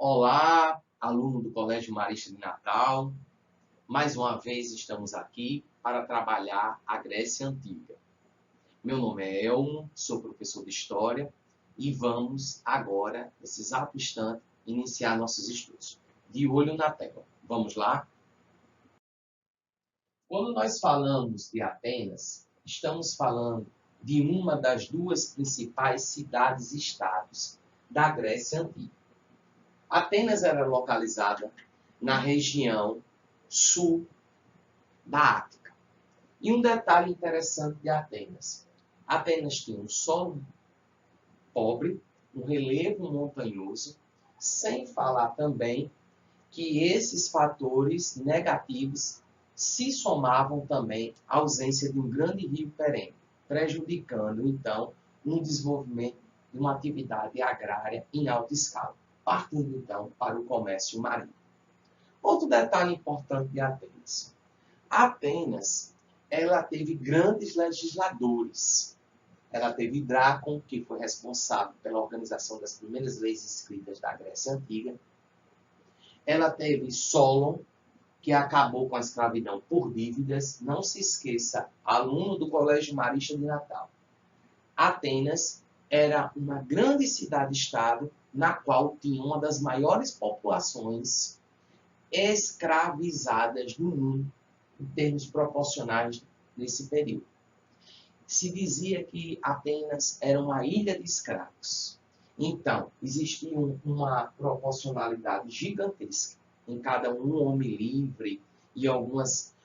Olá, aluno do Colégio Marista de Natal. Mais uma vez estamos aqui para trabalhar a Grécia Antiga. Meu nome é Elmo, sou professor de História e vamos agora, nesse exato instante, iniciar nossos estudos. De olho na tela. Vamos lá? Quando nós falamos de Atenas, estamos falando de uma das duas principais cidades-estados da Grécia Antiga. Atenas era localizada na região sul da Ática. E um detalhe interessante de Atenas. Atenas tinha um solo pobre, um relevo montanhoso, sem falar também que esses fatores negativos se somavam também à ausência de um grande rio perene, prejudicando, então, um desenvolvimento de uma atividade agrária em alta escala, partindo, então, para o comércio marítimo. Outro detalhe importante de Atenas. Atenas, ela teve grandes legisladores. Ela teve Drácon, que foi responsável pela organização das primeiras leis escritas da Grécia Antiga. Ela teve Solon, que acabou com a escravidão por dívidas. Não se esqueça, aluno do Colégio Marista de Natal. Atenas era uma grande cidade-estado na qual tinha uma das maiores populações escravizadas do mundo, em termos proporcionais nesse período. Se dizia que Atenas era uma ilha de escravos. Então, existia uma proporcionalidade gigantesca. Em cada um homem livre e algumas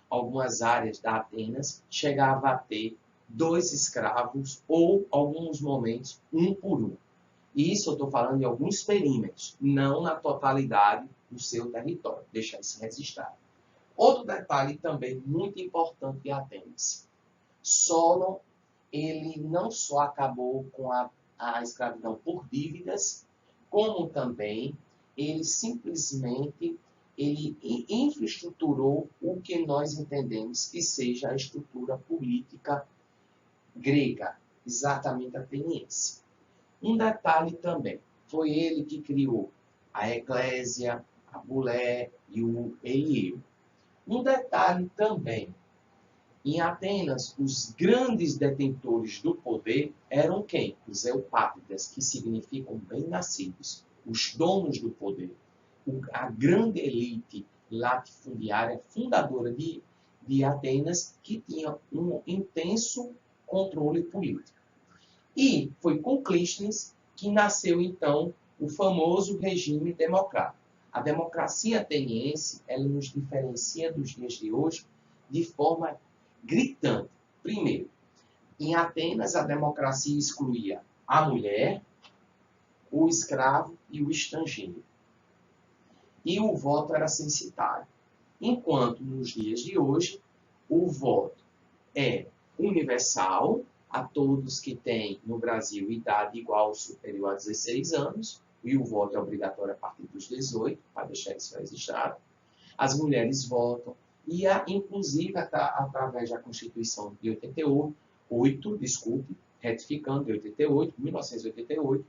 áreas da Atenas chegava a ter 2 escravos ou, alguns momentos, 1 por 1. E isso eu estou falando em alguns perímetros, não na totalidade do seu território. Deixar isso registrado. Outro detalhe também muito importante de Atenas. Solon, ele não só acabou com a escravidão por dívidas, como também ele simplesmente infraestruturou o que nós entendemos que seja a estrutura política grega, exatamente ateniense. Um detalhe também, foi ele que criou a Eclésia, a Bulé e o Elieu. Um detalhe também, em Atenas, os grandes detentores do poder eram quem? Os eupátridas, que significam bem-nascidos, os donos do poder. A grande elite latifundiária fundadora de Atenas, que tinha um intenso controle político. E foi com Clístenes que nasceu, então, o famoso regime democrático. A democracia ateniense, ela nos diferencia dos dias de hoje de forma gritante. Primeiro, em Atenas, a democracia excluía a mulher, o escravo e o estrangeiro. E o voto era censitário. Enquanto, nos dias de hoje, o voto é universal a todos que têm, no Brasil, idade igual ou superior a 16 anos, e o voto é obrigatório a partir dos 18, para deixar isso registrado. As mulheres votam, e inclusive, através da Constituição de 1988,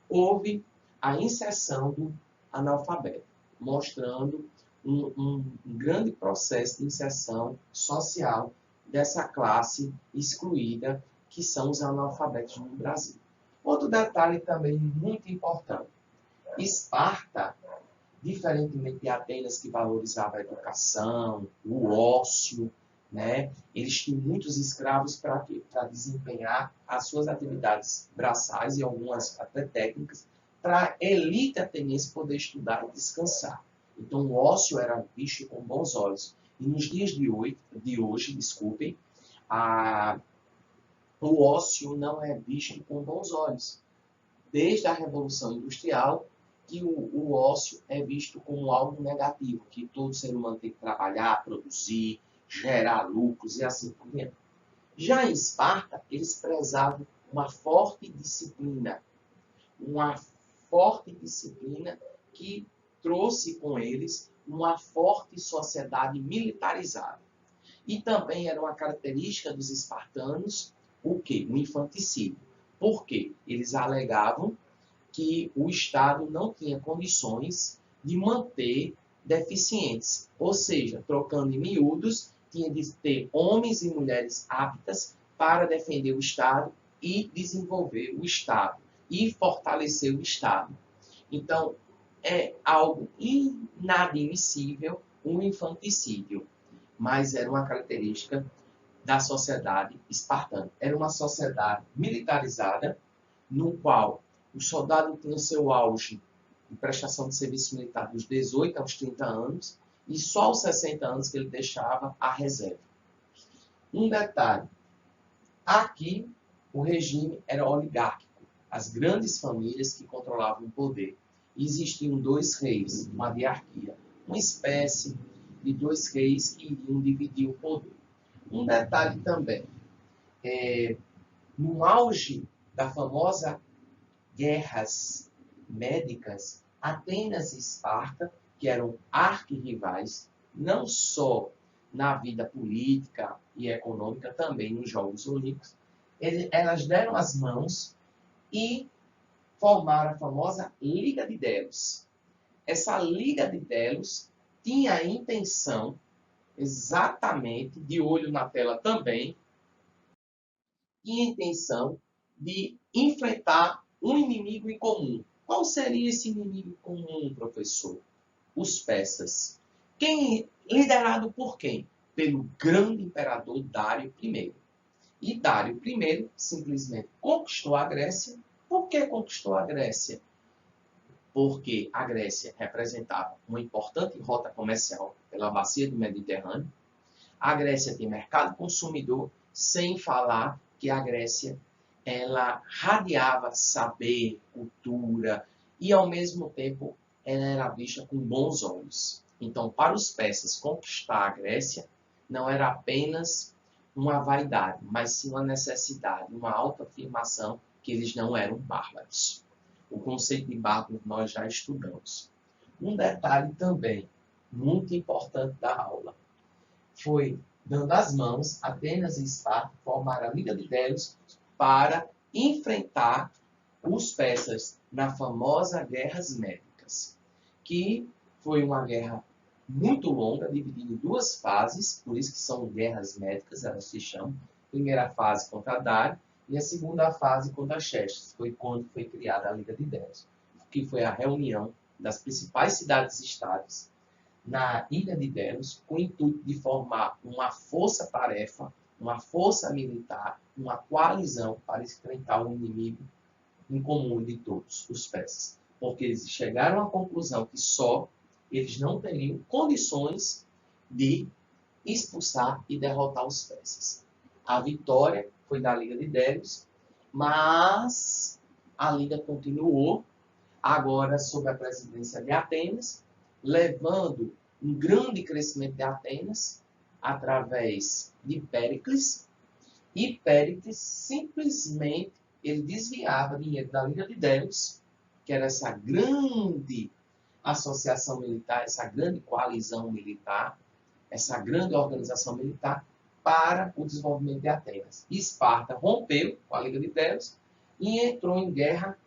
houve a inserção do analfabeto, mostrando um grande processo de inserção social dessa classe excluída, que são os analfabetos no Brasil. Outro detalhe também muito importante. Esparta, diferentemente de Atenas, que valorizava a educação, o ócio, né? Eles tinham muitos escravos para quê? Para desempenhar as suas atividades braçais e algumas até técnicas, para a elite ateniense poder estudar e descansar. Então, o ócio era visto com bons olhos. E nos dias de hoje, o ócio não é visto com bons olhos. Desde a Revolução Industrial, que o ócio é visto como algo negativo, que todo ser humano tem que trabalhar, produzir, gerar lucros e assim por diante. Já em Esparta, eles prezavam uma forte disciplina que trouxe com eles uma forte sociedade militarizada. E também era uma característica dos espartanos o quê? O infanticídio. Por quê? Eles alegavam que o Estado não tinha condições de manter deficientes. Ou seja, trocando em miúdos, tinha de ter homens e mulheres aptas para defender o Estado e desenvolver o Estado e fortalecer o Estado. Então, é algo inadmissível um infanticídio, mas era uma característica da sociedade espartana. Era uma sociedade militarizada, no qual o soldado tinha o seu auge de prestação de serviço militar dos 18 aos 30 anos, e só aos 60 anos que ele deixava a reserva. Um detalhe, aqui o regime era oligárquico, as grandes famílias que controlavam o poder. E existiam dois reis, uma diarquia, uma espécie de dois reis que iriam dividir o poder. Um detalhe também, no auge da famosa guerras médicas, Atenas e Esparta, que eram arquirrivais, não só na vida política e econômica, também nos Jogos Olímpicos, elas deram as mãos e formaram a famosa Liga de Delos. Essa Liga de Delos tinha a intenção, exatamente, de olho na tela também, tinha a intenção de enfrentar um inimigo em comum. Qual seria esse inimigo comum, professor? Os persas. Liderado por quem? Pelo grande imperador Dário I. E Dário I simplesmente conquistou a Grécia. Por que conquistou a Grécia? Porque a Grécia representava uma importante rota comercial pela bacia do Mediterrâneo. A Grécia tem mercado consumidor, sem falar que a Grécia ela radiava saber, cultura, e ao mesmo tempo ela era vista com bons olhos. Então, para os persas, conquistar a Grécia não era apenas uma vaidade, mas sim uma necessidade, uma autoafirmação que eles não eram bárbaros. O conceito de bárbaro nós já estudamos. Um detalhe também, muito importante da aula, foi, dando as mãos, Atenas e Esparta formaram a Liga de Delos para enfrentar os persas na famosa Guerras Médicas, que foi uma guerra muito longa, dividida em duas fases, por isso que são guerras médicas, elas se chamam. Primeira fase contra Dário e a segunda fase contra Xerxes, foi quando foi criada a Liga de Delos, que foi a reunião das principais cidades-estados na Ilha de Delos, com o intuito de formar uma força-tarefa, uma força militar, uma coalizão para enfrentar o inimigo em comum de todos, os persas. Porque eles chegaram à conclusão que só eles não teriam condições de expulsar e derrotar os persas. A vitória foi da Liga de Delos, mas a Liga continuou, agora sob a presidência de Atenas, levando um grande crescimento de Atenas através de Péricles, e Péricles simplesmente ele desviava dinheiro da Liga de Delos, que era essa grande associação militar, essa grande coalizão militar, essa grande organização militar, para o desenvolvimento de Atenas. Esparta rompeu com a Liga de Delos e entrou em guerra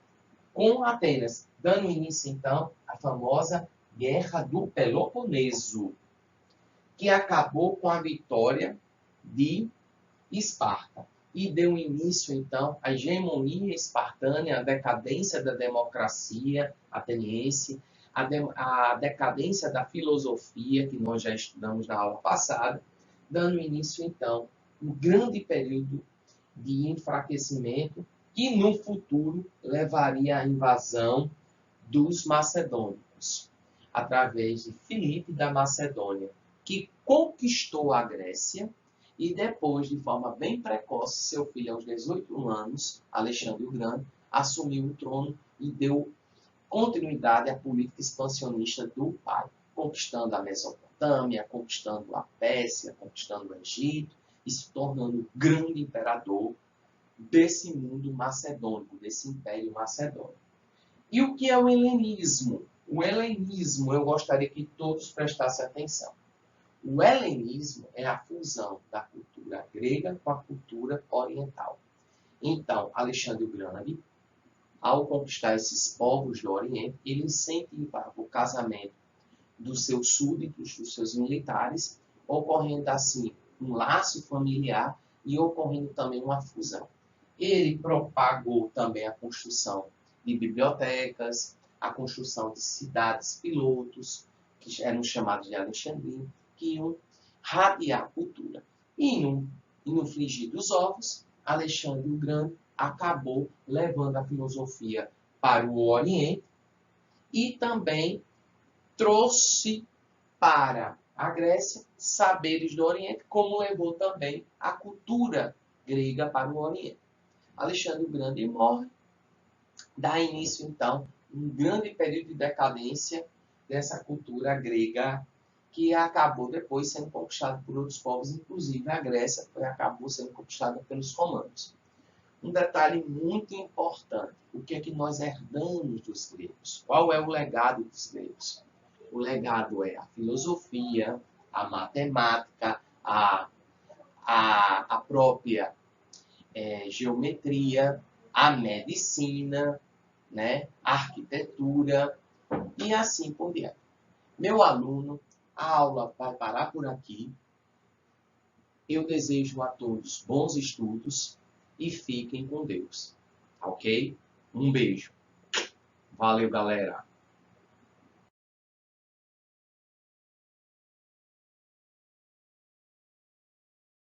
com Atenas, dando início, então, à famosa Guerra do Peloponeso, que acabou com a vitória de Esparta e deu início, então, à hegemonia espartana, à decadência da democracia ateniense, a decadência da filosofia, que nós já estudamos na aula passada, dando início, então, um grande período de enfraquecimento que, no futuro, levaria à invasão dos macedônicos, através de Filipe da Macedônia, que conquistou a Grécia e depois, de forma bem precoce, seu filho, aos 18 anos, Alexandre o Grande, assumiu o trono e deu continuidade à política expansionista do pai, conquistando a Mesopotâmia, conquistando a Pérsia, conquistando o Egito e se tornando o grande imperador desse mundo macedônico, desse império macedônico. E o que é o helenismo? O helenismo, eu gostaria que todos prestassem atenção. O helenismo é a fusão da cultura grega com a cultura oriental. Então, Alexandre o Grande ao conquistar esses povos do Oriente, ele incentivava o casamento dos seus súditos, dos seus militares, ocorrendo assim um laço familiar e ocorrendo também uma fusão. Ele propagou também a construção de bibliotecas, a construção de cidades pilotos, que eram chamados de Alexandria, que iam radiar a cultura. E no frigir dos ovos, Alexandre o Grande acabou levando a filosofia para o Oriente e também trouxe para a Grécia saberes do Oriente, como levou também a cultura grega para o Oriente. Alexandre o Grande morre, dá início então um grande período de decadência dessa cultura grega que acabou depois sendo conquistada por outros povos, inclusive a Grécia acabou sendo conquistada pelos romanos. Um detalhe muito importante, o que é que nós herdamos dos gregos? Qual é o legado dos gregos? O legado é a filosofia, a matemática, a própria geometria, a medicina, né, a arquitetura e assim por diante. Meu aluno, a aula vai parar por aqui. Eu desejo a todos bons estudos e fiquem com Deus. Ok? Um beijo. Valeu, galera.